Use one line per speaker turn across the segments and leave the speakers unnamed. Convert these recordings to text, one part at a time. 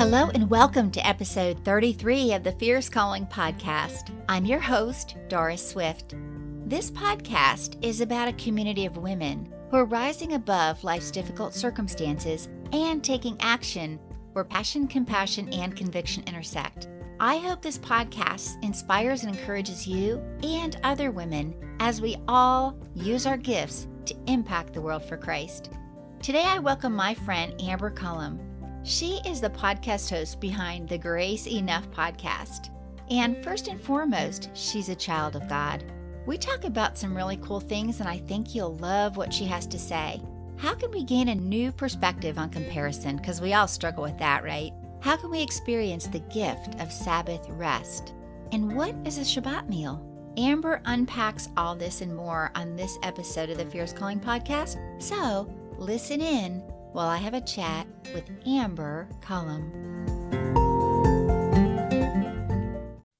Hello and welcome to episode 33 of the Fierce Calling podcast. I'm your host, Doris Swift. This podcast is about a community of women who are rising above life's difficult circumstances and taking action where passion, compassion, and conviction intersect. I hope this podcast inspires and encourages you and other women as we all use our gifts to impact the world for Christ. Today I welcome my friend Amber Cullum. She is the podcast host behind the Grace Enough podcast. And first and foremost, she's a child of God. We talk about some really cool things, and I think you'll love what she has to say. How can we gain a new perspective on comparison? Because we all struggle with that, right? How can we experience the gift of Sabbath rest? And what is a Shabbat meal? Amber unpacks all this and more on this episode of the Fierce Calling podcast. So listen in while I have a chat with Amber Cullum.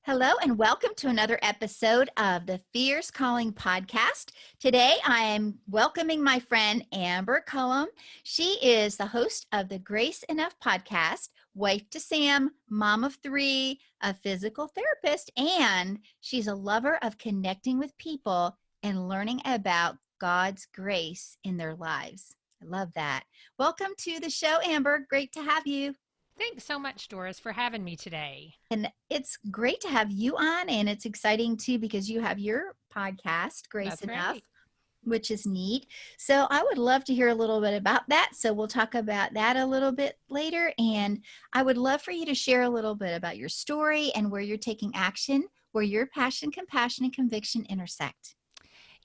Hello and welcome to another episode of the Fierce Calling podcast. Today I am welcoming my friend Amber Cullum. She is the host of the Grace Enough podcast, wife to Sam, mom of 3, a physical therapist, and she's a lover of connecting with people and learning about God's grace in their lives. I love that. Welcome to the show, Amber. Great to have you.
Thanks so much, Doris, for having me today.
And it's great to have you on, and it's exciting too because you have your podcast, Grace
That's
Enough,
right.
which is neat. So I would love to hear a little bit about that. So we'll talk about that a little bit later. And I would love for you to share a little bit about your story and where you're taking action, where your passion, compassion, and conviction intersect.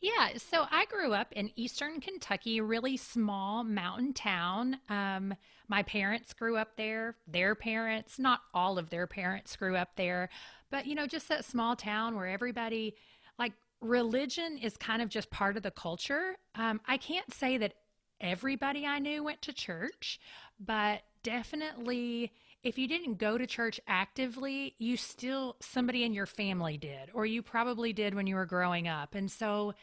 Yeah, so I grew up in Eastern Kentucky, a really small mountain town. My parents grew up there, their parents, not all of their parents grew up there, but just that small town where everybody, like, religion is kind of just part of the culture. I can't say that everybody I knew went to church, but definitely if you didn't go to church actively, somebody in your family did, or you probably did when you were growing up. And so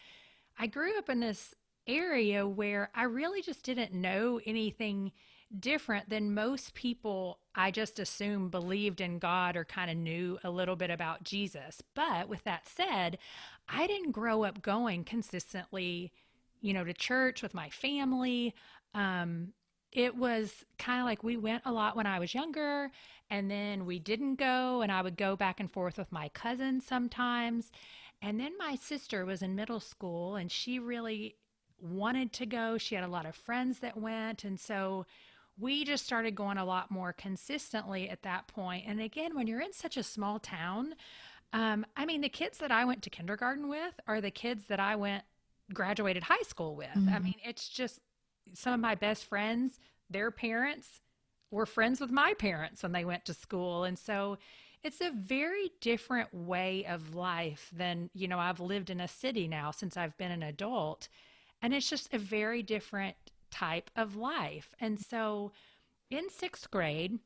I grew up in this area where I really just didn't know anything different than most people. I just assumed believed in God or kind of knew a little bit about Jesus. But with that said, I didn't grow up going consistently, to church with my family. It was kind of like we went a lot when I was younger, and then we didn't go, and I would go back and forth with my cousins sometimes. And then my sister was in middle school, and she really wanted to go. She had a lot of friends that went, and so we just started going a lot more consistently at that point. And again, when you're in such a small town, the kids that I went to kindergarten with are the kids that I graduated high school with.
Mm-hmm.
It's just some of my best friends, their parents were friends with my parents when they went to school. And so it's a very different way of life than, I've lived in a city now since I've been an adult. And it's just a very different type of life. And so in 6th grade,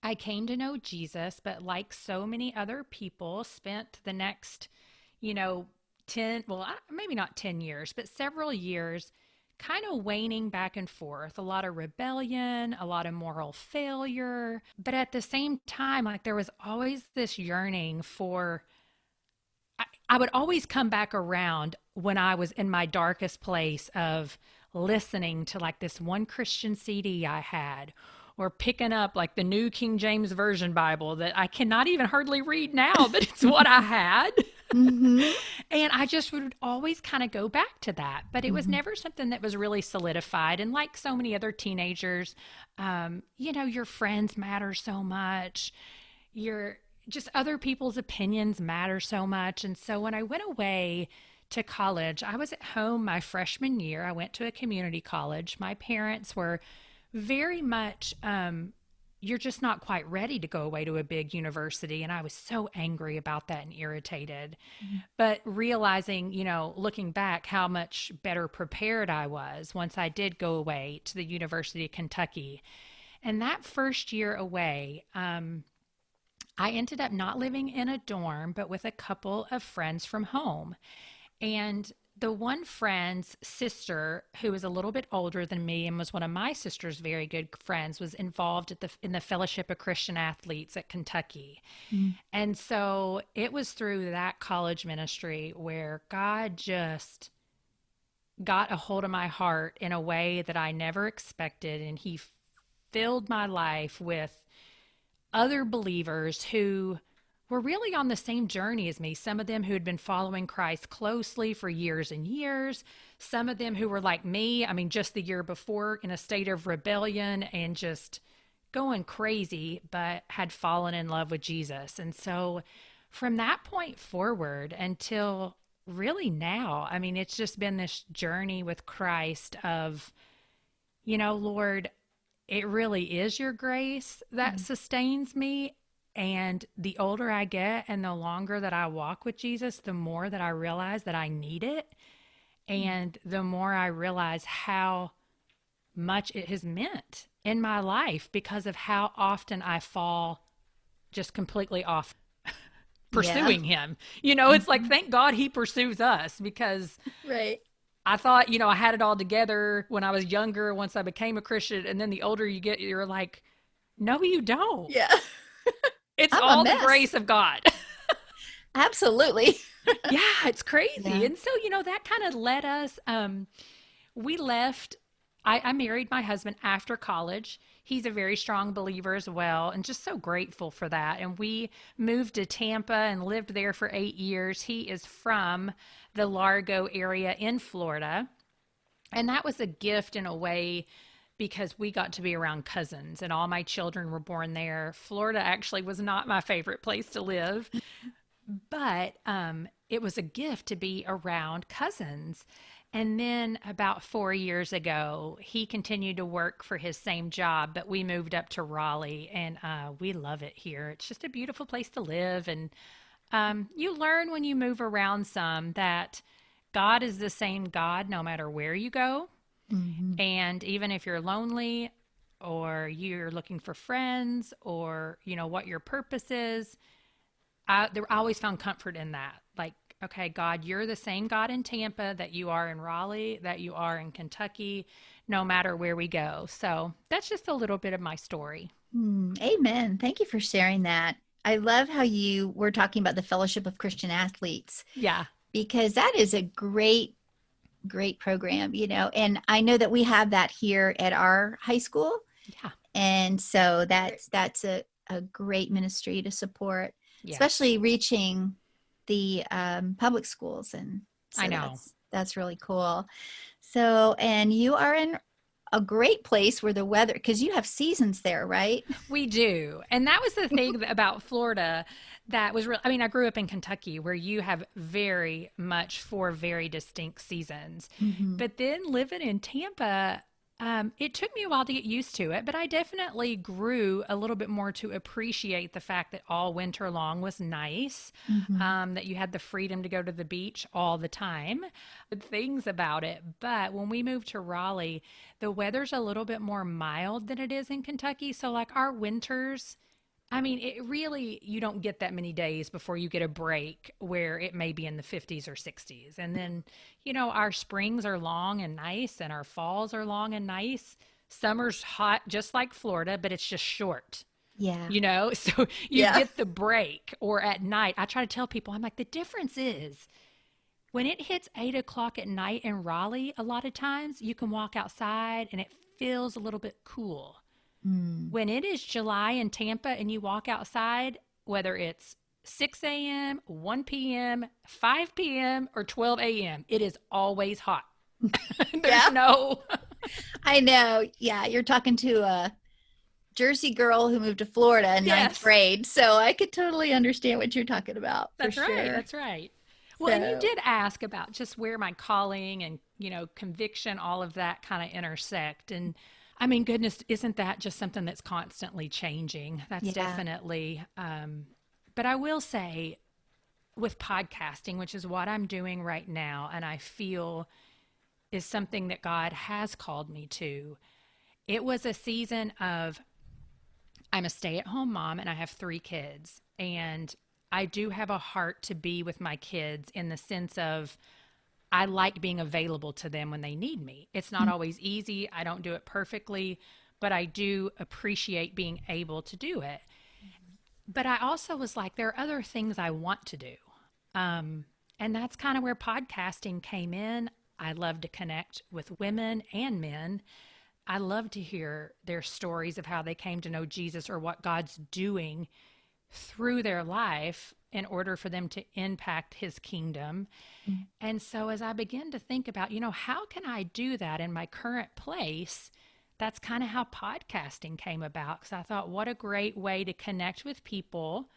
I came to know Jesus, but like so many other people, spent the next, maybe not 10 years, but several years kind of waning back and forth, a lot of rebellion, a lot of moral failure. But at the same time, there was always this yearning I would always come back around when I was in my darkest place of listening to this one Christian CD I had, or picking up the New King James Version Bible that I cannot even hardly read now, but it's what I had.
Mm-hmm.
And I just would always kind of go back to that. But it was never something that was really solidified. And like so many other teenagers, your friends matter so much. Just other people's opinions matter so much. And so when I went away to college, I was at home my freshman year. I went to a community college. My parents were very much, you're just not quite ready to go away to a big university. And I was so angry about that and irritated. Mm-hmm. But realizing, looking back, how much better prepared I was once I did go away to the University of Kentucky. And that first year away, I ended up not living in a dorm, but with a couple of friends from home. And the one friend's sister, who was a little bit older than me and was one of my sister's very good friends, was involved in the Fellowship of Christian Athletes at Kentucky.
Mm.
And so it was through that college ministry where God just got a hold of my heart in a way that I never expected. And he filled my life with other believers who were really on the same journey as me. Some of them who had been following Christ closely for years and years. Some of them who were like me, I mean, just the year before in a state of rebellion and just going crazy, but had fallen in love with Jesus. And so from that point forward until really now, I mean, it's just been this journey with Christ of, Lord, it really is your grace that sustains me. And the older I get and the longer that I walk with Jesus, the more that I realize that I need it. And the more I realize how much it has meant in my life because of how often I fall just completely off pursuing him. It's like, thank God he pursues us, because
Right.
I thought, I had it all together when I was younger, once I became a Christian. And then the older you get, you're like, no, you don't.
Yeah.
It's
I'm a
all the
mess.
grace of God.
Absolutely.
Yeah, it's crazy.
Yeah.
And so, that kind of led us, we left, I married my husband after college. He's a very strong believer as well, and just so grateful for that. And we moved to Tampa and lived there for 8 years. He is from the Largo area in Florida. And that was a gift in a way, because we got to be around cousins and all my children were born there. Florida actually was not my favorite place to live, but it was a gift to be around cousins. And then about 4 years ago, he continued to work for his same job, but we moved up to Raleigh, and we love it here. It's just a beautiful place to live. And you learn when you move around some that God is the same God no matter where you go.
Mm-hmm.
And even if you're lonely or you're looking for friends or, what your purpose is, I always found comfort in that. Like, okay, God, you're the same God in Tampa that you are in Raleigh, that you are in Kentucky, no matter where we go. So that's just a little bit of my story.
Amen. Thank you for sharing that. I love how you were talking about the Fellowship of Christian Athletes,
Yeah.
because that is a great program, and I know that we have that here at our high school.
Yeah.
And so that's a great ministry to support,
Yes.
especially reaching the public schools. And so
I know.
that's really cool. So, and you are in a great place where the weather, because you have seasons there, right?
We do. And that was the thing about Florida that was real. I mean, I grew up in Kentucky where you have very much 4 very distinct seasons.
Mm-hmm.
But then living in Tampa, it took me a while to get used to it, but I definitely grew a little bit more to appreciate the fact that all winter long was nice, that you had the freedom to go to the beach all the time, things about it. But when we moved to Raleigh, the weather's a little bit more mild than it is in Kentucky. So like our winters, I mean, it really, you don't get that many days before you get a break where it may be in the 50s or 60s. And then, our springs are long and nice, and our falls are long and nice. Summer's hot, just like Florida, but it's just short.
Yeah.
So you get the break. Or at night, I try to tell people, I'm like, the difference is when it hits 8 o'clock at night in Raleigh, a lot of times you can walk outside and it feels a little bit cool. When it is July in Tampa and you walk outside, whether it's 6 a.m., 1 p.m., 5 p.m., or 12 a.m., it is always hot. There's no...
I know. Yeah, you're talking to a Jersey girl who moved to Florida in ninth grade, so I could totally understand what you're talking about.
That's right.
Sure.
That's right. Well, and you did ask about just where my calling and, conviction, all of that kind of intersect. And I mean, goodness, isn't that just something that's constantly changing? That's definitely, but I will say with podcasting, which is what I'm doing right now, and I feel is something that God has called me to. It was a season of, I'm a stay-at-home mom and I have 3 kids, and I do have a heart to be with my kids in the sense of I like being available to them when they need me. It's not always easy. I don't do it perfectly, but I do appreciate being able to do it. But I also was like, there are other things I want to do. And that's kind of where podcasting came in. I love to connect with women and men. I love to hear their stories of how they came to know Jesus or what God's doing through their life in order for them to impact his kingdom. And so as I began to think about, how can I do that in my current place? That's kind of how podcasting came about, because I thought, what a great way to connect with people,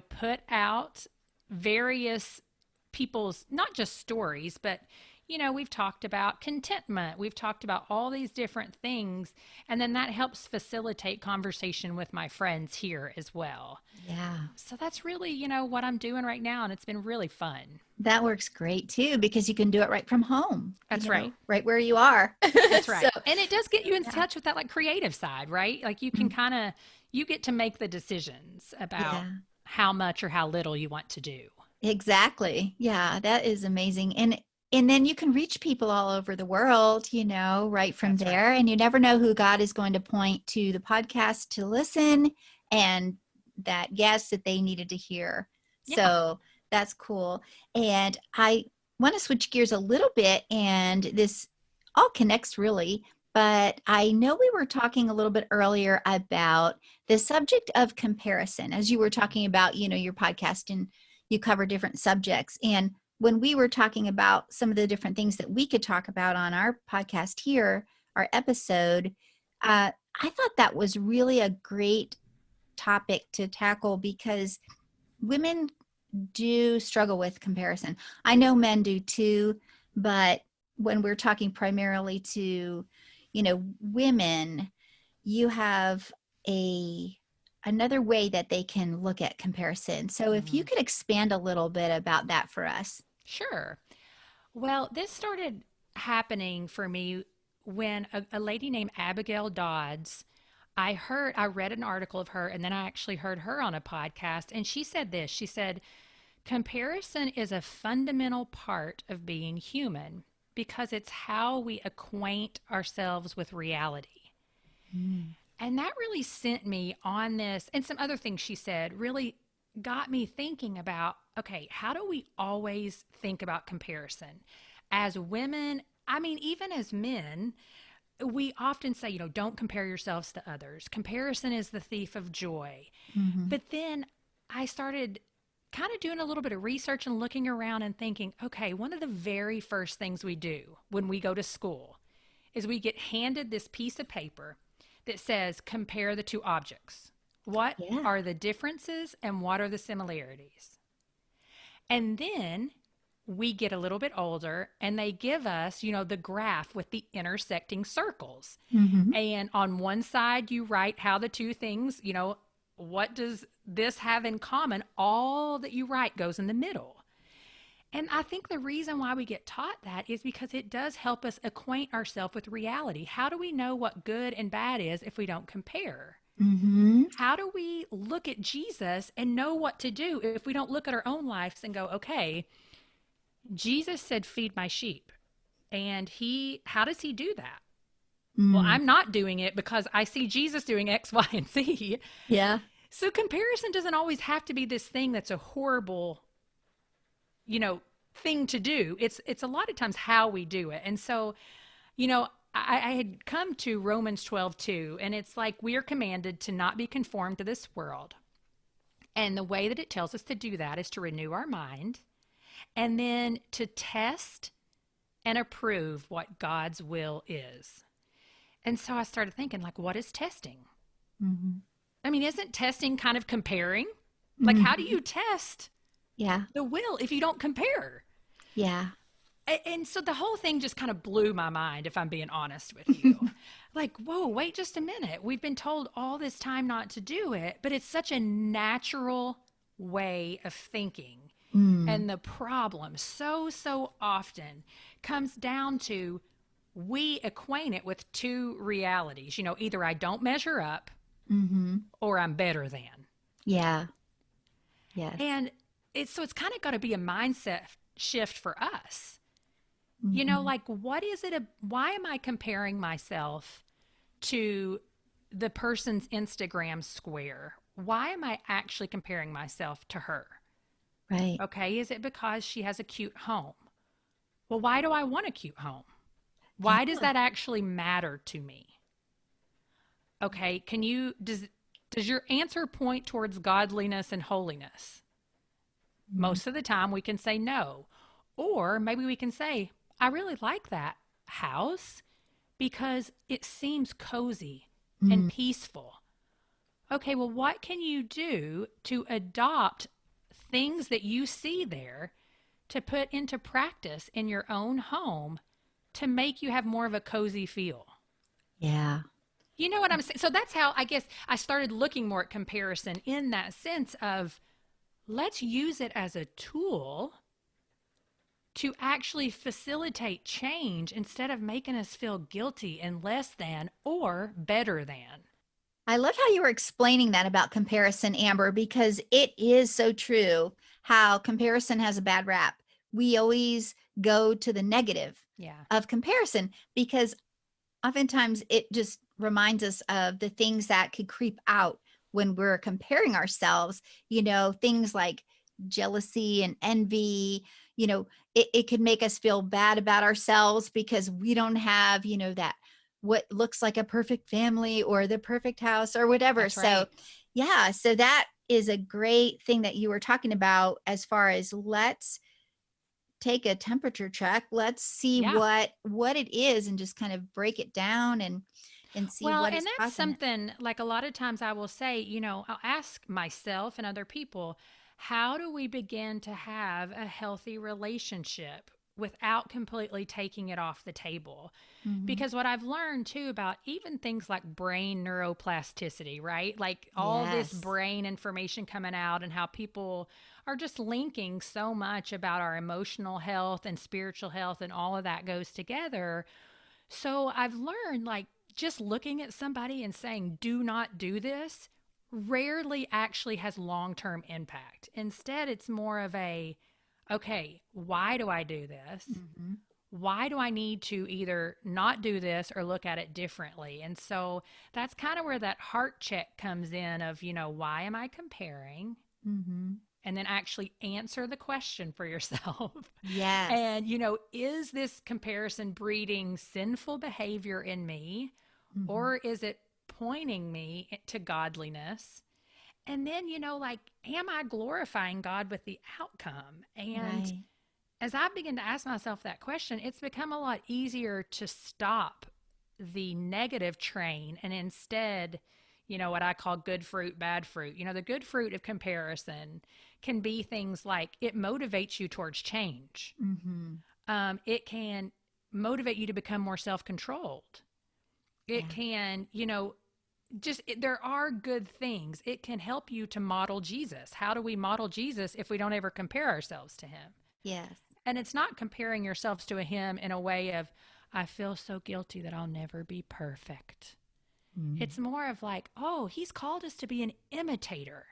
put out various people's, not just stories, but we've talked about contentment. We've talked about all these different things. And then that helps facilitate conversation with my friends here as well.
Yeah.
So that's really, what I'm doing right now. And it's been really fun.
That works great too, because you can do it right from home.
That's right.
Right where you are.
That's right. And it does get you in touch with that like creative side, right? Like you can you get to make the decisions about how much or how little you want to do.
Exactly. Yeah, that is amazing. And then you can reach people all over the world, right from
That's
there.
right.
And you never know who God is going to point to the podcast to listen and that guest that they needed to hear.
Yeah.
So that's cool. And I want to switch gears a little bit, and this all connects really, but I know we were talking a little bit earlier about the subject of comparison, as you were talking about, your podcast, and you cover different subjects. And when we were talking about some of the different things that we could talk about on our podcast here, our episode, I thought that was really a great topic to tackle, because women do struggle with comparison. I know men do too, but when we're talking primarily to, women, you have another way that they can look at comparison. So if you could expand a little bit about that for us.
Sure. Well, this started happening for me when a lady named Abigail Dodds, I read an article of her, and then I actually heard her on a podcast, and she said this. She said, comparison is a fundamental part of being human because it's how we acquaint ourselves with reality. And that really sent me on this, and some other things she said really got me thinking about, okay, how do we always think about comparison? As women, even as men, we often say, don't compare yourselves to others. Comparison is the thief of joy. But then I started kind of doing a little bit of research and looking around and thinking, okay, one of the very first things we do when we go to school is we get handed this piece of paper that says, compare the two objects. What are the differences and what are the similarities? And then we get a little bit older and they give us, the graph with the intersecting circles. And on one side, you write how the two things, what does this have in common? All that you write goes in the middle. And I think the reason why we get taught that is because it does help us acquaint ourselves with reality. How do we know what good and bad is if we don't compare? How do we look at Jesus and know what to do if we don't look at our own lives and go, okay, Jesus said, feed my sheep. And how does he do that? Well, I'm not doing it because I see Jesus doing X, Y, and Z.
Yeah. So
comparison doesn't always have to be this thing that's a horrible, thing to do. It's a lot of times how we do it. And so, I had come to Romans 12:2, and it's like we are commanded to not be conformed to this world. And the way that it tells us to do that is to renew our mind and then to test and approve what God's will is. And so I started thinking, like, what is testing? Isn't testing kind of comparing? Like, how do you test the will if you don't compare?
Yeah.
And so the whole thing just kind of blew my mind, if I'm being honest with you. Like, whoa, wait just a minute. We've been told all this time not to do it, but it's such a natural way of thinking. And the problem so often comes down to we acquaint it with two realities. Either I don't measure up or I'm better than.
Yeah. Yes.
And it's kind of got to be a mindset shift for us.
Mm-hmm.
like what is it? Why am I comparing myself to the person's Instagram square? Why am I actually comparing myself to her?
Right.
Okay. Is it because she has a cute home? Well, why do I want a cute home?
Yeah.
Why does that actually matter to me? Okay. Does your answer point towards godliness and holiness?
Mm-hmm.
Most of the time we can say no. Or maybe we can say, I really like that house because it seems cozy and peaceful. Okay, well, what can you do to adopt things that you see there to put into practice in your own home to make you have more of a cozy feel?
Yeah.
You know what I'm saying? So that's how I guess I started looking more at comparison in that sense of let's use it as a tool to actually facilitate change instead of making us feel guilty and less than or better than.
I love how you were explaining that about comparison, Amber, because it is so true how comparison has a bad rap. We always go to the negative
Yeah,
of comparison because oftentimes it just reminds us of the things that could creep out when we're comparing ourselves, things like jealousy and envy. It could make us feel bad about ourselves because we don't have, that what looks like a perfect family or the perfect house or whatever.
that's
So
right.
yeah, so that is a great thing that you were talking about as far as let's take a temperature check. Let's see
Yeah.
what it is and just kind of break it down and see
Well,
what
and
is
that's
causing it.
something like a lot of times I will say, I'll ask myself and other people, how do we begin to have a healthy relationship without completely taking it off the table?
Mm-hmm.
Because what I've learned too about even things like brain neuroplasticity, right? Like all this
Yes.
brain information coming out and how people are just linking so much about our emotional health and spiritual health and all of that goes together. So I've learned like just looking at somebody and saying, do not do this, rarely actually has long term impact. Instead, it's more of a, okay, why do I do this?
Mm-hmm.
Why do I need to either not do this or look at it differently? And so that's kind of where that heart check comes in of, why am I comparing?
Mm-hmm.
And then actually answer the question for yourself.
Yes.
And, is this comparison breeding sinful behavior in me?
Mm-hmm.
Or is it pointing me to godliness? And then, like, am I glorifying God with the outcome? And
Right.
as I begin to ask myself that question, it's become a lot easier to stop the negative train and instead, what I call good fruit, bad fruit. The good fruit of comparison can be things like it motivates you towards change.
Mm-hmm.
It can motivate you to become more self controlled. It
Yeah.
can, there are good things. It can help you to model Jesus. How do we model Jesus if we don't ever compare ourselves to him?
Yes.
And it's not comparing yourselves to him in a way of, I feel so guilty that I'll never be perfect.
Mm.
It's more of like, oh, he's called us to be an imitator.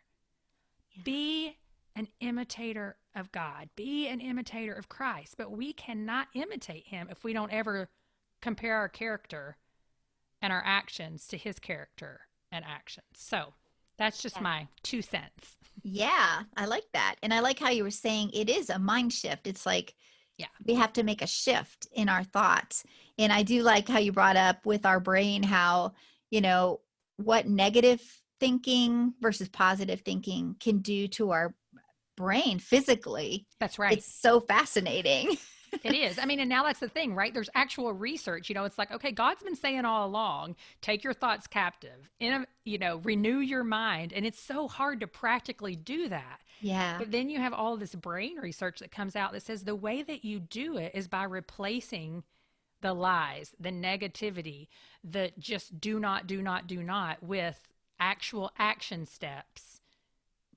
Yeah.
Be an imitator of God, be an imitator of Christ. But we cannot imitate him if we don't ever compare our character and our actions to his character and actions. So that's just
Yeah.
my 2 cents.
Yeah, I like that. And I like how you were saying it is a mind shift. It's like
Yeah,
we have to make a shift in our thoughts. And I do like how you brought up with our brain how, you know, what negative thinking versus positive thinking can do to our brain physically.
that's right.
It's so fascinating.
It is. I mean, and now that's the thing, right? There's actual research. It's like, okay, God's been saying all along, take your thoughts captive, renew your mind. And it's so hard to practically do that.
Yeah.
But then you have all this brain research that comes out that says the way that you do it is by replacing the lies, the negativity, the just do not, do not, do not with actual action steps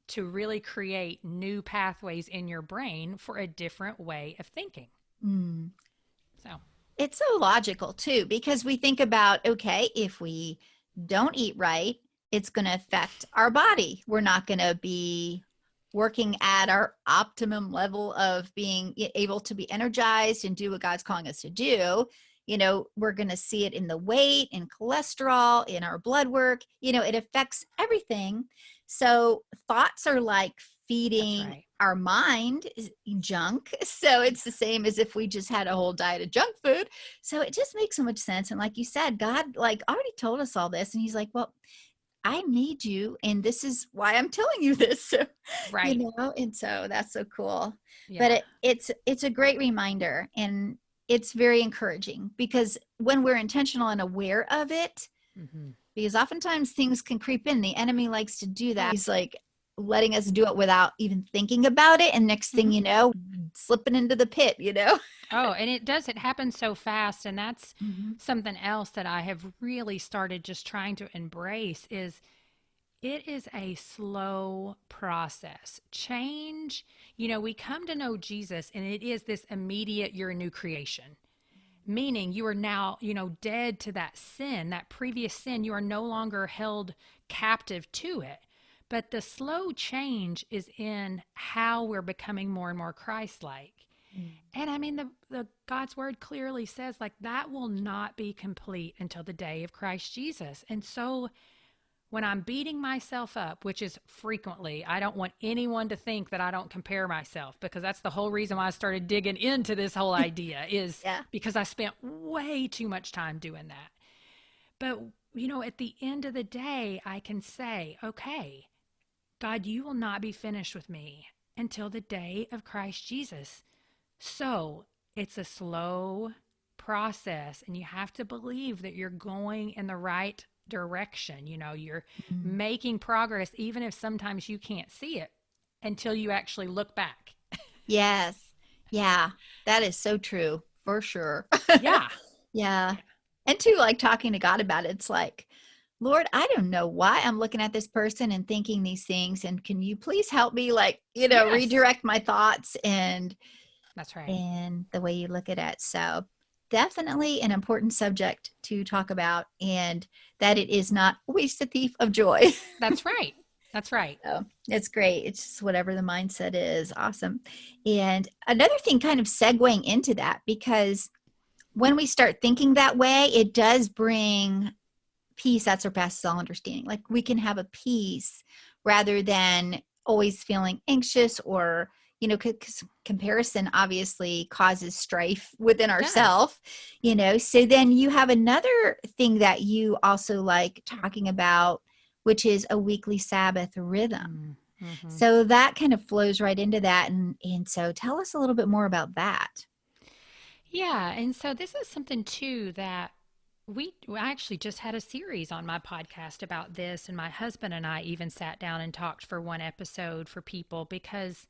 to really create new pathways in your brain for a different way of thinking.
Mm.
So,
It's so logical too, because we think about, okay, if we don't eat right, it's going to affect our body. We're not going to be working at our optimum level of being able to be energized and do what God's calling us to do, we're going to see it in the weight, in cholesterol, in our blood work. It affects everything. So thoughts are like feeding our mind junk. So it's the same as if we just had a whole diet of junk food. So it just makes so much sense. And like you said, God already told us all this. And he's like, well, I made you, and this is why I'm telling you this. So,
Right.
And so that's so cool.
Yeah.
But it's a great reminder, and it's very encouraging, because when we're intentional and aware of it, because oftentimes things can creep in. The enemy likes to do that. He's like letting us do it without even thinking about it. And next thing you know, slipping into the pit,
Oh, and it happens so fast. And that's something else that I have really started just trying to embrace is it is a slow process. Change, we come to know Jesus, and it is this immediate, you're a new creation. Meaning you are now, dead to that sin, that previous sin. You are no longer held captive to it. But the slow change is in how we're becoming more and more Christ-like. And I mean, the God's word clearly says that will not be complete until the day of Christ Jesus. And so when I'm beating myself up, which is frequently, I don't want anyone to think that I don't compare myself, because that's the whole reason why I started digging into this whole idea is because I spent way too much time doing that. But, at the end of the day, I can say, okay, God, you will not be finished with me until the day of Christ Jesus. So it's a slow process, and you have to believe that you're going in the right direction. You're making progress, even if sometimes you can't see it until you actually look back.
Yes. Yeah. That is so true, for sure.
Yeah.
Yeah. And too, talking to God about it, it's like, Lord, I don't know why I'm looking at this person and thinking these things. And can you please help me, redirect my thoughts and
that's right.
And the way you look at it. So definitely an important subject to talk about, and that it is not always the thief of joy.
That's right. That's right.
So it's great. It's just whatever the mindset is. Awesome. And another thing, kind of segueing into that, because when we start thinking that way, it does bring peace that surpasses all understanding. We can have a peace rather than always feeling anxious, or because comparison obviously causes strife within ourselves, so then you have another thing that you also like talking about, which is a weekly Sabbath rhythm. So that kind of flows right into that. And so tell us a little bit more about that.
Yeah. And so this is something too that I actually just had a series on my podcast about this, and my husband and I even sat down and talked for one episode for people, because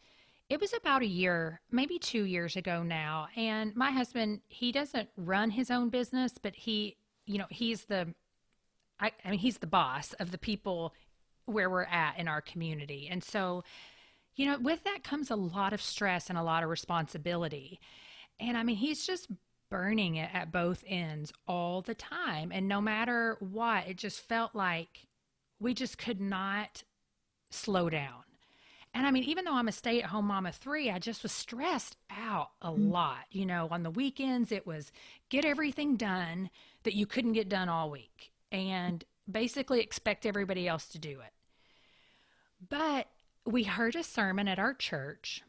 it was about a year, maybe 2 years ago now. And my husband, he doesn't run his own business, but he's he's the boss of the people where we're at in our community. And so, with that comes a lot of stress and a lot of responsibility. And I mean, he's just burning it at both ends all the time. And no matter what, it just felt like we just could not slow down. And I mean, even though I'm a stay-at-home mom of 3, I just was stressed out a lot. On the weekends, it was get everything done that you couldn't get done all week, and basically expect everybody else to do it. But we heard a sermon at our church.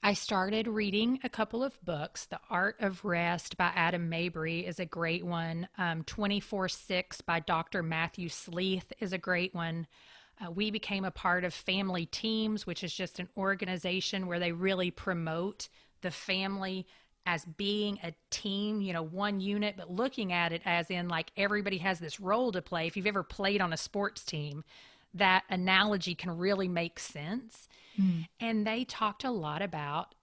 I started reading a couple of books. The Art of Rest by Adam Mabry is a great one. 24/6 by Dr. Matthew Sleeth is a great one. We became a part of Family Teams, which is just an organization where they really promote the family as being a team, one unit, but looking at it as in everybody has this role to play. If you've ever played on a sports team, that analogy can really make sense. And they talked a lot about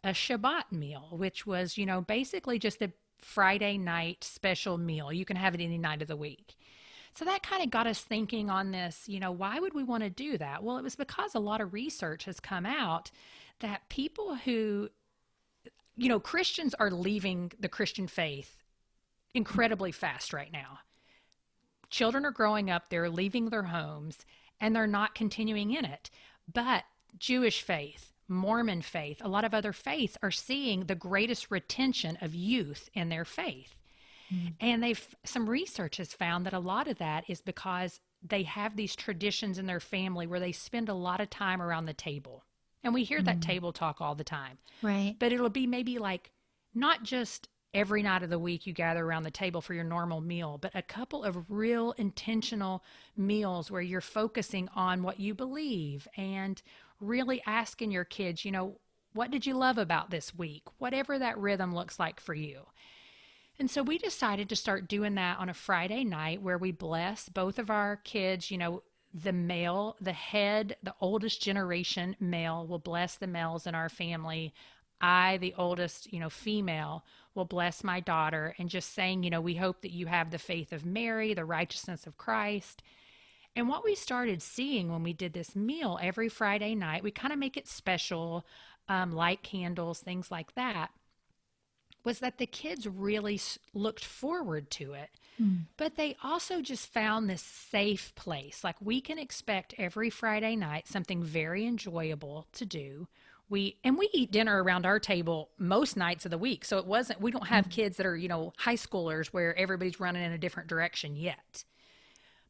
a Shabbat meal, which was, basically just a Friday night special meal. You can have it any night of the week. So that kind of got us thinking on this, why would we want to do that? Well, it was because a lot of research has come out that people who, Christians are leaving the Christian faith incredibly fast right now. Children are growing up, they're leaving their homes, and they're not continuing in it. But Jewish faith, Mormon faith, a lot of other faiths are seeing the greatest retention of youth in their faith. And some research has found that a lot of that is because they have these traditions in their family where they spend a lot of time around the table. And we hear that table talk all the time.
Right.
But it'll be maybe like not just every night of the week you gather around the table for your normal meal, but a couple of real intentional meals where you're focusing on what you believe and really asking your kids, what did you love about this week? Whatever that rhythm looks like for you. And so we decided to start doing that on a Friday night where we bless both of our kids, the male, the head, the oldest generation male will bless the males in our family. I, the oldest, female, will bless my daughter, and just saying, we hope that you have the faith of Mary, the righteousness of Christ. And what we started seeing when we did this meal every Friday night, we kind of make it special, light candles, things like that, was that the kids really looked forward to it. But they also just found this safe place. Like, we can expect every Friday night something very enjoyable to do. We eat dinner around our table most nights of the week. So we don't have kids that are, high schoolers where everybody's running in a different direction yet.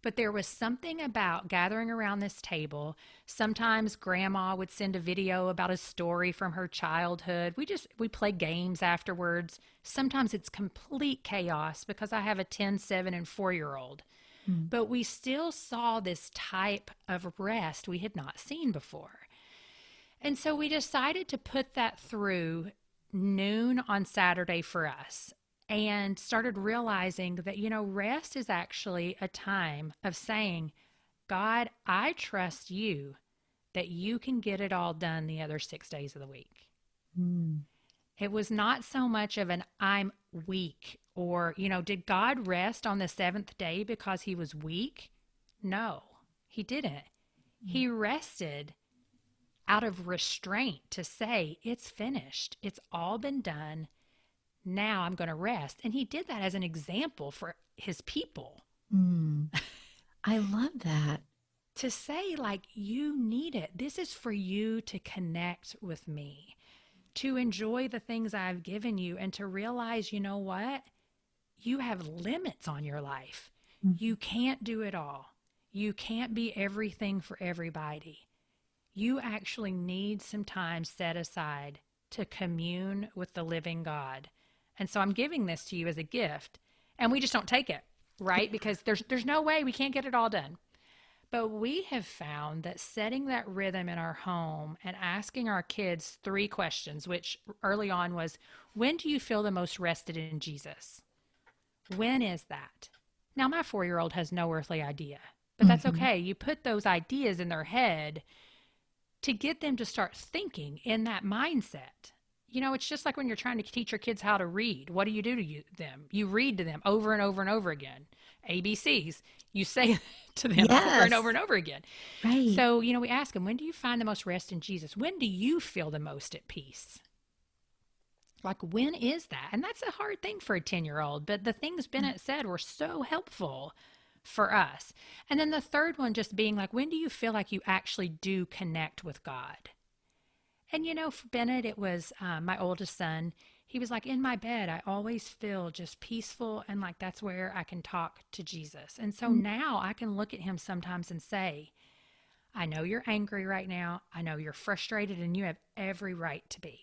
But there was something about gathering around this table. Sometimes grandma would send a video about a story from her childhood. We play games afterwards. Sometimes it's complete chaos because I have a 10, 7, and 4-year-old. But we still saw this type of rest we had not seen before. And so we decided to put that through noon on Saturday for us, and started realizing that, rest is actually a time of saying, God, I trust you that you can get it all done the other 6 days of the week. It was not so much of an I'm weak, or, did God rest on the seventh day because he was weak? No, he didn't. He rested out of restraint to say, it's finished. It's all been done. Now I'm going to rest. And he did that as an example for his people.
I love that.
To say, like, you need it. This is for you to connect with me, to enjoy the things I've given you, and to realize, you know what? You have limits on your life. You can't do it all. You can't be everything for everybody. You actually need some time set aside to commune with the living God. And so I'm giving this to you as a gift, and we just don't take it, right? Because there's no way we can't get it all done. But we have found that setting that rhythm in our home and asking our kids 3 questions, which early on was, when do you feel the most rested in Jesus? When is that? Now, my 4-year-old has no earthly idea, but that's okay. You put those ideas in their head to get them to start thinking in that mindset. It's just like when you're trying to teach your kids how to read. What do you do to them? You read to them over and over and over again. ABCs. You say to them over and over and over again.
Right.
So, we ask them, when do you find the most rest in Jesus? When do you feel the most at peace? Like, when is that? And that's a hard thing for a 10-year-old. But the things Bennett said were so helpful for us. And then the third one just being like, when do you feel like you actually do connect with God? And, for Bennett, it was my oldest son. He was like, in my bed, I always feel just peaceful, and like that's where I can talk to Jesus. And so now I can look at him sometimes and say, I know you're angry right now. I know you're frustrated, and you have every right to be.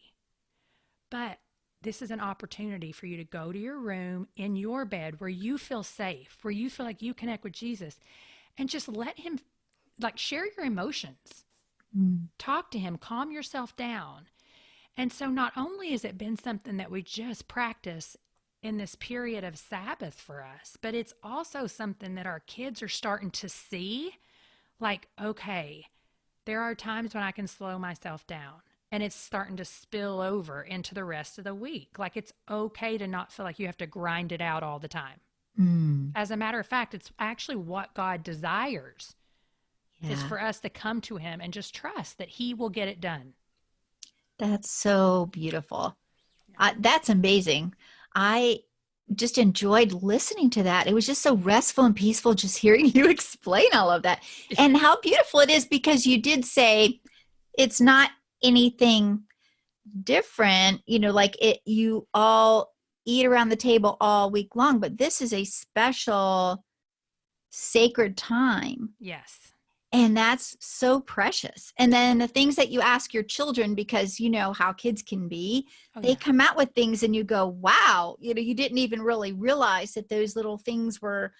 But this is an opportunity for you to go to your room in your bed where you feel safe, where you feel like you connect with Jesus, and just let him, like, share your emotions. Talk to him, calm yourself down. And so not only has it been something that we just practice in this period of Sabbath for us, but it's also something that our kids are starting to see, like, okay, there are times when I can slow myself down, and it's starting to spill over into the rest of the week. Like, it's okay to not feel like you have to grind it out all the time. As a matter of fact, it's actually what God desires. Is for us to come to him and just trust that he will get it done.
That's so beautiful. That's amazing. I just enjoyed listening to that. It was just so restful and peaceful just hearing you explain all of that. And how beautiful it is, because you did say it's not anything different, like you all eat around the table all week long, but this is a special sacred time.
Yes.
And that's so precious. And then the things that you ask your children, because you know how kids can be,
Oh,
they
yeah.
come out with things and you go, wow, you didn't even really realize that those little things were,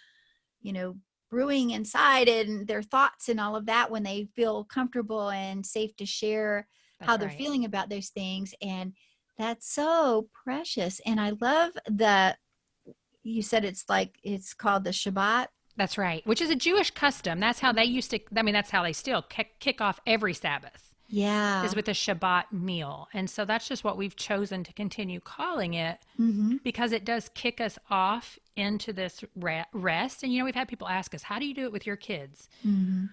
brewing inside, and their thoughts and all of that when they feel comfortable and safe to share how
That's
they're
right.
feeling about those things. And that's so precious. And I love you said it's called the Shabbat.
That's right. Which is a Jewish custom. That's how they used to, I mean, that's how they still kick off every Sabbath, is
Yeah.
with a Shabbat meal. And so that's just what we've chosen to continue calling it,
Mm-hmm.
because it does kick us off into this rest. And, we've had people ask us, how do you do it with your kids?
Mm-hmm.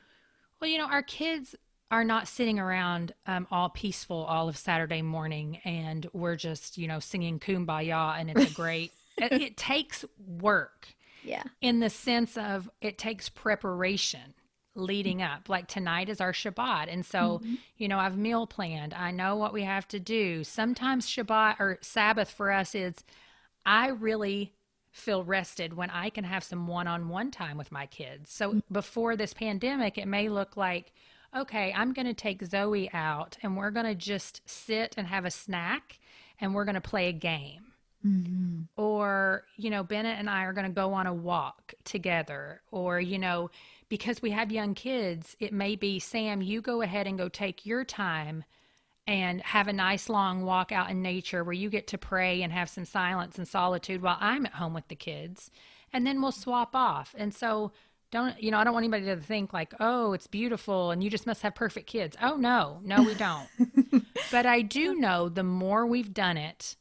Well, our kids are not sitting around all peaceful all of Saturday morning and we're just, singing Kumbaya and it's a great, it takes work
Yeah.
in the sense of it takes preparation leading up. Like tonight is our Shabbat. And so,
Mm-hmm.
I've meal planned. I know what we have to do. Sometimes Shabbat or Sabbath for us is I really feel rested when I can have some one-on-one time with my kids. So before this pandemic, it may look like, okay, I'm going to take Zoe out and we're going to just sit and have a snack and we're going to play a game.
Mm-hmm.
Or, Bennett and I are going to go on a walk together. Or, because we have young kids, it may be, Sam, you go ahead and go take your time and have a nice long walk out in nature where you get to pray and have some silence and solitude while I'm at home with the kids. And then we'll swap off. And so I don't want anybody to think like, oh, it's beautiful and you just must have perfect kids. Oh, no, we don't. But I do know the more we've done it,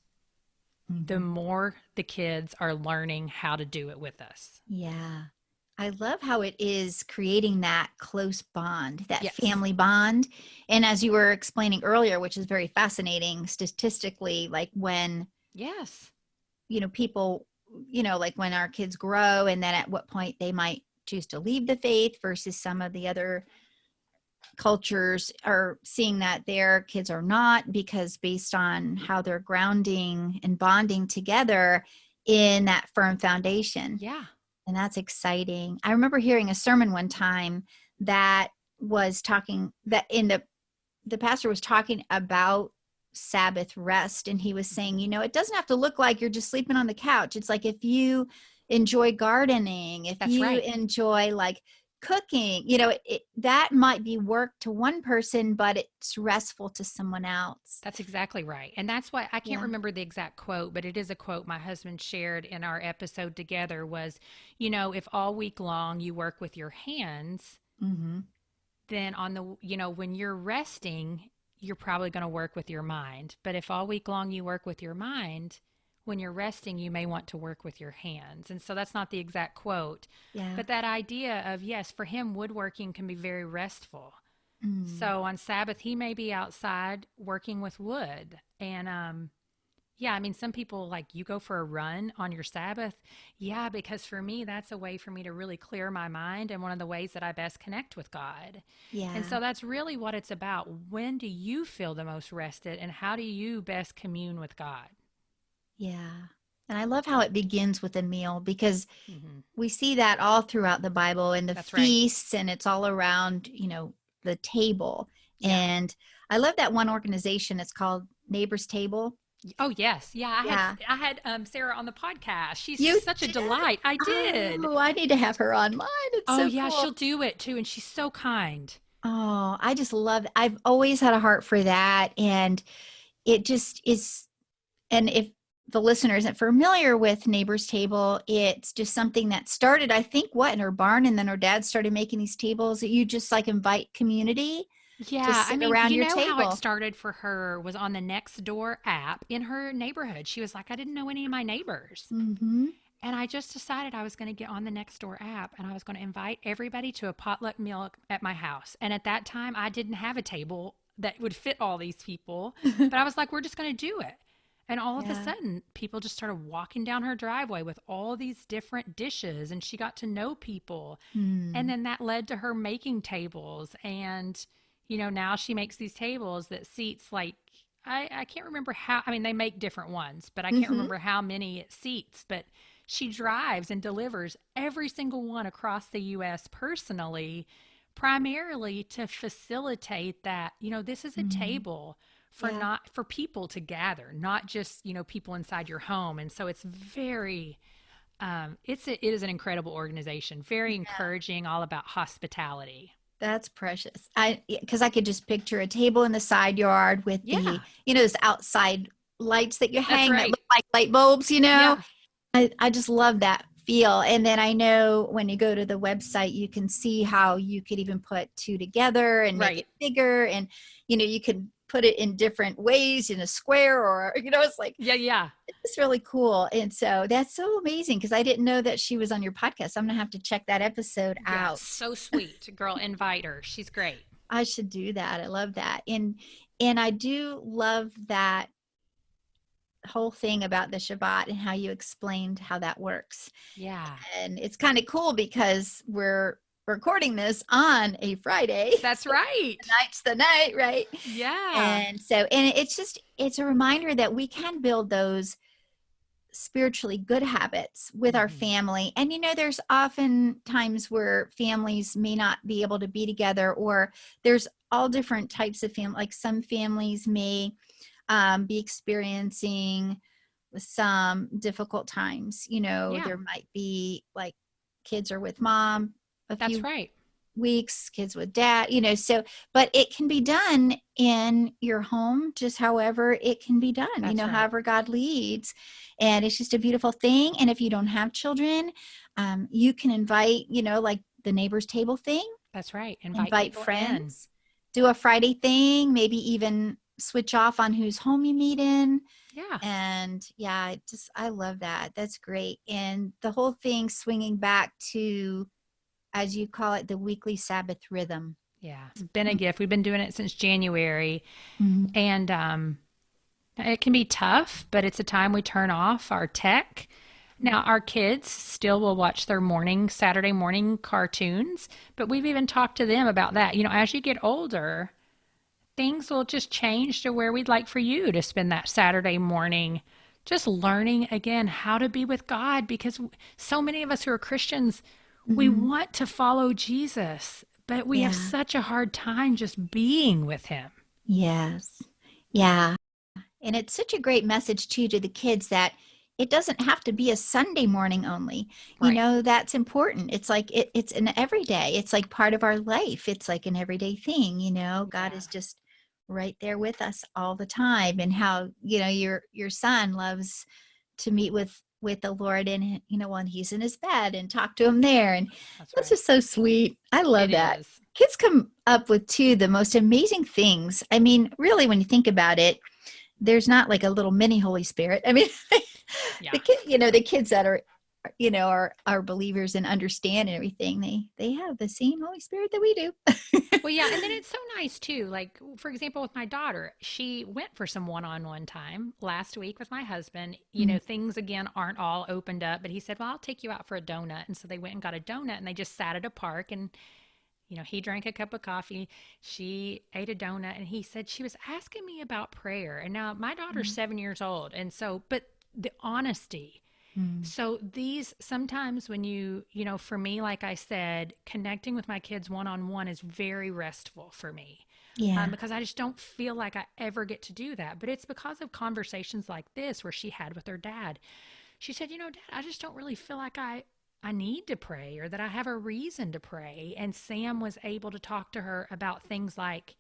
the
Mm-hmm.
more the kids are learning how to do it with us.
Yeah. I love how it is creating that close bond, that
Yes.
family bond. And as you were explaining earlier, which is very fascinating statistically, like when,
Yes.
people, like when our kids grow and then at what point they might choose to leave the faith versus some of the other cultures are seeing that their kids are not, because based on how they're grounding and bonding together in that firm foundation.
Yeah.
And that's exciting. I remember hearing a sermon one time that was talking that the pastor was talking about Sabbath rest. And he was saying, it doesn't have to look like you're just sleeping on the couch. It's like if you enjoy gardening, if
That's
you
right.
enjoy like cooking, that might be work to one person, but it's restful to someone else.
That's exactly right. And that's why I can't
Yeah.
remember the exact quote, but it is a quote my husband shared in our episode together was, if all week long you work with your hands,
Mm-hmm.
then when you're resting, you're probably going to work with your mind. But if all week long you work with your mind, when you're resting, you may want to work with your hands. And so that's not the exact quote,
Yeah.
but that idea of, yes, for him, woodworking can be very restful.
Mm.
So on Sabbath, he may be outside working with wood. And yeah, I mean, some people like you go for a run on your Sabbath. Yeah, because for me, that's a way for me to really clear my mind and one of the ways that I best connect with God. And
Yeah.
so that's really what it's about. When do you feel the most rested and how do you best commune with God?
Yeah. And I love how it begins with a meal, because
Mm-hmm.
we see that all throughout the Bible and the
That's right.
feasts, and it's all around, the table.
Yeah.
And I love that one organization. It's called Neighbor's Table.
Oh yes, yeah. I had
Yeah.
I had Sarah on the podcast. She's
You
just such a
did?
delight. I did.
Oh, I need to have her on mine. It's
Oh
so
yeah,
cool.
she'll do it too, and she's so kind.
Oh, I just love it. I've always had a heart for that. And it just is. And if the listener isn't familiar with Neighbor's Table, it's just something that started, I think, in her barn. And then her dad started making these tables that you just like invite community to
Yeah, I
sit
mean,
around your
how it
table.
started for her was on the Nextdoor app in her neighborhood. She was like, I didn't know any of my neighbors.
Mm-hmm.
And I just decided I was going to get on the Nextdoor app and I was going to invite everybody to a potluck meal at my house. And at that time, I didn't have a table that would fit all these people, but I was like, we're just going to do it. And all of a
Yeah.
sudden, people just started walking down her driveway with all these different dishes, and she got to know people. And
Hmm.
then that led to her making tables. And, now she makes these tables that seats like, I can't remember how, I mean, they make different ones, but I can't
Mm-hmm.
remember how many it seats. But she drives and delivers every single one across the U.S. personally, primarily to facilitate that, this is a
Mm-hmm.
table for
Yeah.
not for people to gather, not just, people inside your home. And so it's very, it is an incredible organization, very encouraging, all about hospitality.
That's precious. Because I could just picture a table in the side yard with the,
Yeah,
those outside lights that you
that's
hang that
right.
look like light bulbs.
Yeah,
I just love that feel. And then I know when you go to the website, you can see how you could even put two together and make it
right.
bigger. And, you can put it in different ways in a square or, it's like,
Yeah, yeah.
it's really cool. And so that's so amazing because I didn't know that she was on your podcast. I'm going to have to check that episode
Yeah,
out.
so sweet. Girl, invite her. She's great.
I should do that. I love that. And I do love that whole thing about the Shabbat and how you explained how that works.
Yeah.
And it's kind of cool because we're recording this on a Friday.
That's right.
Tonight's the night, right?
Yeah.
And it's a reminder that we can build those spiritually good habits with our
Hmm.
family. And there's often times where families may not be able to be together, or there's all different types of family. Like some families may be experiencing some difficult times.
Yeah,
There might be like kids are with mom a
that's
few
right.
weeks, kids with dad. So, but it can be done in your home, just however it can be done,
That's right.
however God leads. And it's just a beautiful thing. And if you don't have children, you can invite, like the neighbor's table thing,
That's right. Invite
invite
people in.
friends, do a Friday thing, maybe even switch off on whose home you meet in.
Yeah.
And yeah, I love that. That's great. And the whole thing swinging back to, as you call it, the weekly Sabbath rhythm.
Yeah. It's been a gift. We've been doing it since January.
Mm-hmm.
And it can be tough, but it's a time we turn off our tech. Now, our kids still will watch their Saturday morning cartoons, but we've even talked to them about that. As you get older, things will just change to where we'd like for you to spend that Saturday morning just learning again how to be with God, because so many of us who are Christians, we
Mm-hmm.
want to follow Jesus, but we have
Yeah.
such a hard time just being with him.
Yes. Yeah. And it's such a great message too to the kids that it doesn't have to be a Sunday morning only.
Right.
That's important. It's like it's an everyday. It's like part of our life. It's like an everyday thing. God
Yeah.
is just right there with us all the time. And how your son loves to meet with the Lord, and when he's in his bed and talk to him there. And
That's
that's
right.
just so sweet. I love
It
that.
is.
Kids come up with the most amazing things. I mean, really, when you think about it, there's not like a little mini Holy Spirit. I mean,
Yeah.
the kids that are believers and understand and everything, they have the same Holy Spirit that we do.
Well, yeah, and then it's so nice too. Like, for example, with my daughter, she went for some one on one time last week with my husband.
Mm,
Things again aren't all opened up, but he said, well, I'll take you out for a donut. And so they went and got a donut and they just sat at a park, and, he drank a cup of coffee. She ate a donut, and he said she was asking me about prayer. And now my daughter's
mm,
7 years old. And so, but the honesty.
mm.
So these sometimes when for me, like I said, connecting with my kids one on one is very restful for me,
Yeah.
because I just don't feel like I ever get to do that. But it's because of conversations like this where she had with her dad. She said, Dad, I just don't really feel like I need to pray, or that I have a reason to pray. And Sam was able to talk to her about things like,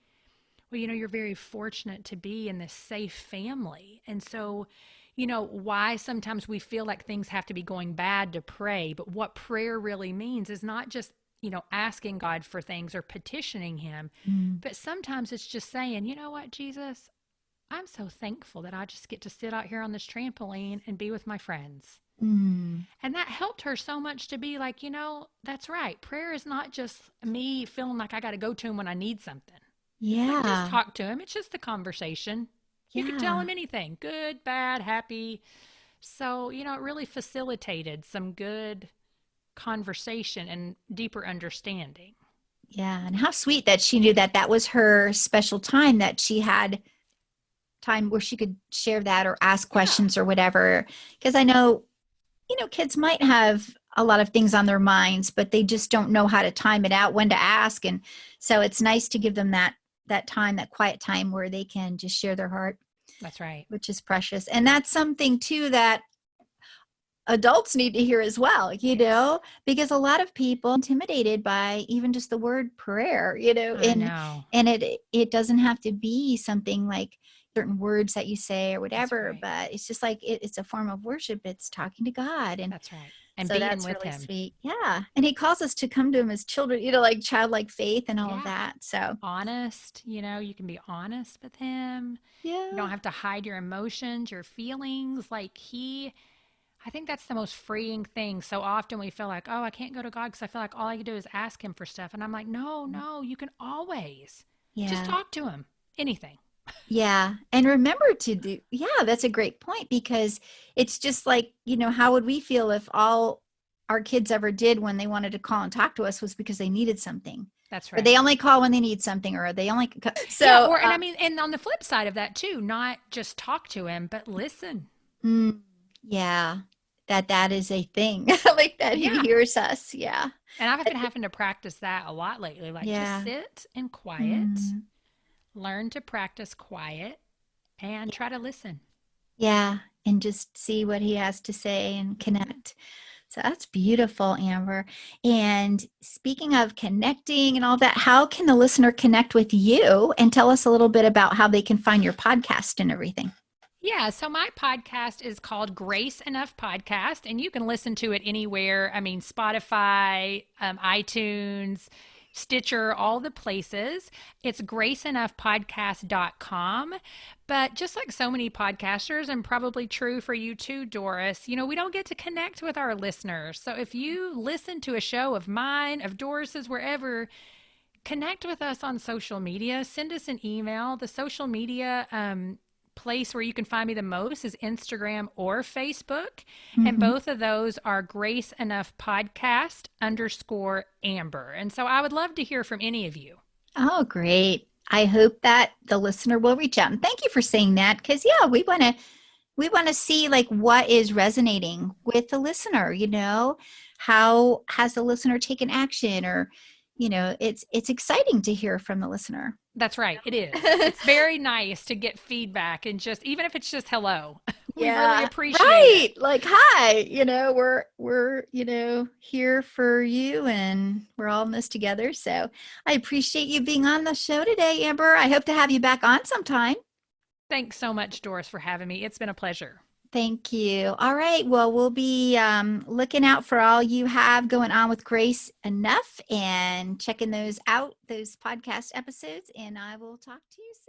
well, you're very fortunate to be in this safe family. And so, why sometimes we feel like things have to be going bad to pray, but what prayer really means is not just, asking God for things or petitioning Him,
Mm,
but sometimes it's just saying, you know what, Jesus, I'm so thankful that I just get to sit out here on this trampoline and be with my friends.
mm.
And that helped her so much to be like, that's right. Prayer is not just me feeling like I got to go to Him when I need something. It's like, just
Yeah.
talk to him. It's just a conversation. You can tell
Yeah.
him anything, good, bad, happy. So, it really facilitated some good conversation and deeper understanding.
Yeah. And how sweet that she knew that that was her special time, that she had time where she could share that or ask questions or whatever. Because I know, kids might have a lot of things on their minds, but they just don't know how to time it out, when to ask. And so it's nice to give them that time, that quiet time where they can just share their heart.
That's right.
Which is precious. And that's something too that adults need to hear as well, because a lot of people are intimidated by even just the word prayer,
I know.
and it doesn't have to be something like certain words that you say or whatever,
right.
but it's just like it's a form of worship. It's talking to God. And
That's right. And
so
being
that's
with
really
him.
sweet. Yeah. And he calls us to come to him as children, like childlike faith and all of that. So
honest, you can be honest with him.
yeah.
You don't have to hide your emotions, your feelings. I think that's the most freeing thing. So often we feel like, oh, I can't go to God because I feel like all I can do is ask him for stuff. And I'm like, no, you can always just talk to him. Anything.
Yeah. And remember to do, that's a great point, because it's just like, how would we feel if all our kids ever did when they wanted to call and talk to us was because they needed something?
That's right.
Or they only call when they need something, or they only, so.
And on the flip side of that too, not just talk to him, but listen.
Yeah. That is a thing like that. He hears us. Yeah.
And I've been having to practice that a lot lately. Just sit and quiet. Learn to practice quiet and try to listen.
Yeah. And just see what he has to say and connect. So that's beautiful, Amber. And speaking of connecting and all that, how can the listener connect with you, and tell us a little bit about how they can find your podcast and everything?
Yeah, so my podcast is called Grace Enough Podcast, and you can listen to it anywhere. I mean, Spotify, iTunes, Stitcher, all the places. It's graceenoughpodcast.com. But just like so many podcasters, and probably true for you too, Doris, we don't get to connect with our listeners. So if you listen to a show of mine, of Doris's, wherever, connect with us on social media. Send us an email. The social media place where you can find me the most is Instagram or Facebook. And both of those are Grace Enough Podcast _Amber. And so I would love to hear from any of you.
Oh, great. I hope that the listener will reach out. And thank you for saying that, because we want to see like what is resonating with the listener, how has the listener taken action, or it's exciting to hear from the listener.
That's right. It is. It's very nice to get feedback, and just, even if it's just hello, we really appreciate it.
Like, hi, we're, here for you, and we're all in this together. So I appreciate you being on the show today, Amber. I hope to have you back on sometime.
Thanks so much, Doris, for having me. It's been a pleasure.
Thank you. All right. Well, we'll be looking out for all you have going on with Grace Enough, and checking those out, those podcast episodes, and I will talk to you soon.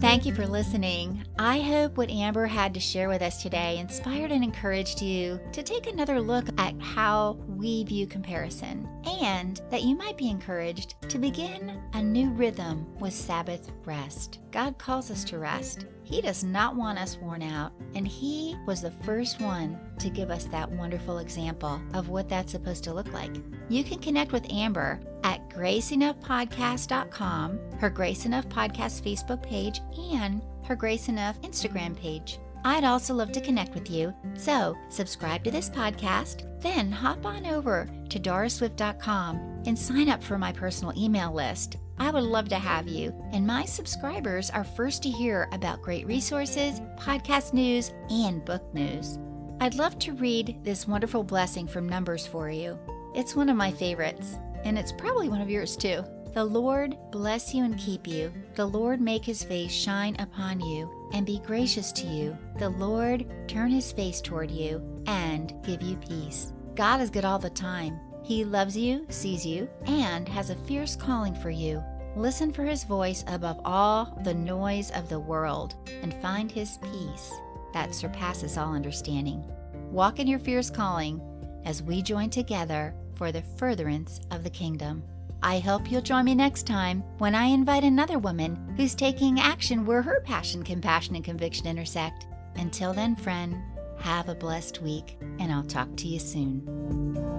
Thank you for listening. I hope what Amber had to share with us today inspired and encouraged you to take another look at how we view comparison, and that you might be encouraged to begin a new rhythm with Sabbath rest. God calls us to rest. He does not want us worn out, and He was the first one to give us that wonderful example of what that's supposed to look like. You can connect with Amber at graceenoughpodcast.com, her Grace Enough Podcast Facebook page, and her Grace Enough Instagram page. I'd also love to connect with you, so subscribe to this podcast, then hop on over to dorisswift.com and sign up for my personal email list. I would love to have you, and my subscribers are first to hear about great resources, podcast news, and book news. I'd love to read this wonderful blessing from Numbers for you. It's one of my favorites, and it's probably one of yours too. The Lord bless you and keep you. The Lord make His face shine upon you and be gracious to you. The Lord turn His face toward you and give you peace. God is good all the time. He loves you, sees you, and has a fierce calling for you. Listen for His voice above all the noise of the world, and find His peace that surpasses all understanding. Walk in your fierce calling as we join together for the furtherance of the kingdom. I hope you'll join me next time when I invite another woman who's taking action where her passion, compassion, and conviction intersect. Until then, friend, Have a blessed week, and I'll talk to you soon.